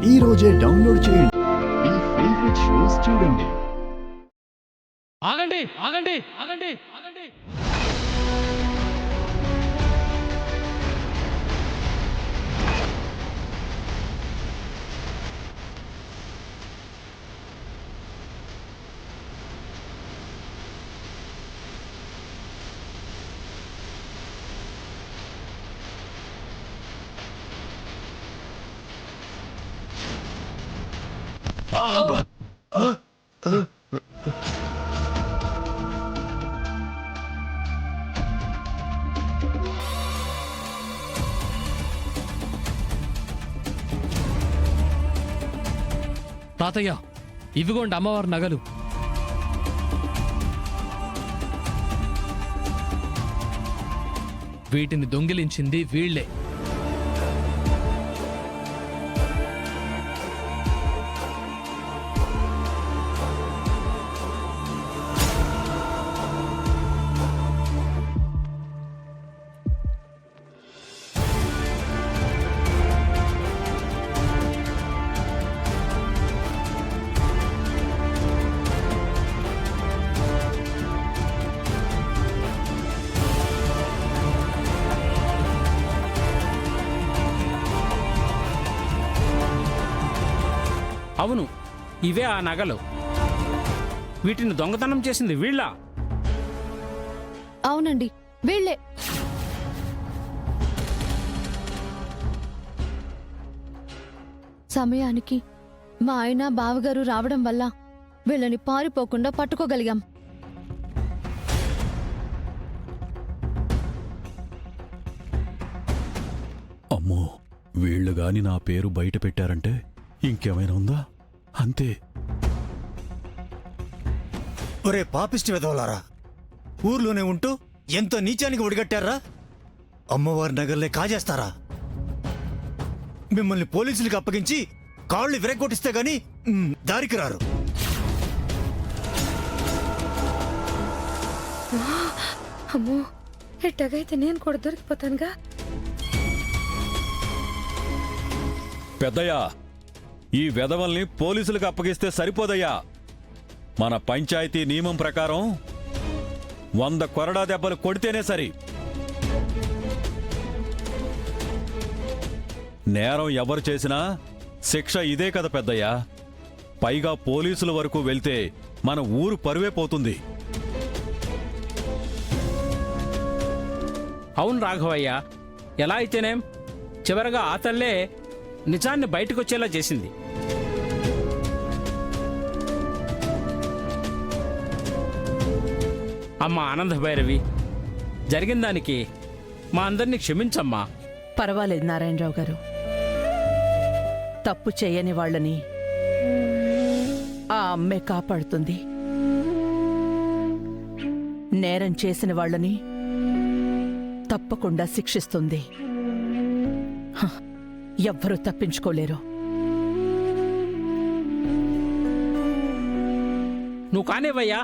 ఈ రోజే డౌన్లోడ్ చేయండి. మీ ఫేవరెట్ షోస్ చూడండి. ఆగండి ఆగండి ఆగండి ఆగండి. తాతయ్య, ఇవిగోండి అమ్మవారి నగలు. వీటిని దొంగిలించింది వీళ్లే. అవును, ఇవే ఆ నగలు. వీటిని దొంగతనం చేసింది వీళ్ళ? అవునండి, వీళ్ళే. సమయానికి మా ఆయన బావగారు రావడం వల్ల వీళ్ళని పారిపోకుండా పట్టుకోగలిగాం. అమ్మో, వీళ్ళు గాని నా పేరు బయట పెట్టారంటే ఇంకేమైనా ఉందా? అంతే. ఒరే పాపిష్టి వెధవలారా, ఊర్లోనే ఉంటూ ఎంతో నీచానికి ఒడిగట్టారా? అమ్మవారి నగర్లే కాజేస్తారా? మిమ్మల్ని పోలీసులకు అప్పగించి కాళ్ళు విరగొట్టిస్తే గాని దారికి రారు. అమ్మో, ఎట్టగైతే నేను కూడా దొరికిపోతానుగా. పెద్దయ్యా, ఈ వెధవల్ని పోలీసులకు అప్పగిస్తే సరిపోదయ్యా. మన పంచాయతీ నియమం ప్రకారం 100 కొరడా దెబ్బలు కొడితేనే సరి. నేరం ఎవరు చేసినా శిక్ష ఇదే కదా పెద్దయ్యా. పైగా పోలీసుల వరకు వెళ్తే మన ఊరు పరువే పోతుంది. అవును రాఘవయ్య, ఎలా అయితేనేం చివరగా ఆ తల్లే నిజాన్ని బయటకొచ్చేలా చేసింది. అమ్మా ఆనందభైరవి, జరిగిన దానికి మా అందరినీ క్షమించమ్మా. పర్వాలేదు నారాయణరావు గారు. తప్పు చేయని వాళ్ళని ఆ అమ్మే కాపాడుతుంది. నేరం చేసిన వాళ్ళని తప్పకుండా శిక్షిస్తుంది. ఎవ్వరూ తప్పించుకోలేరు. నువ్వు కానివయ్యా.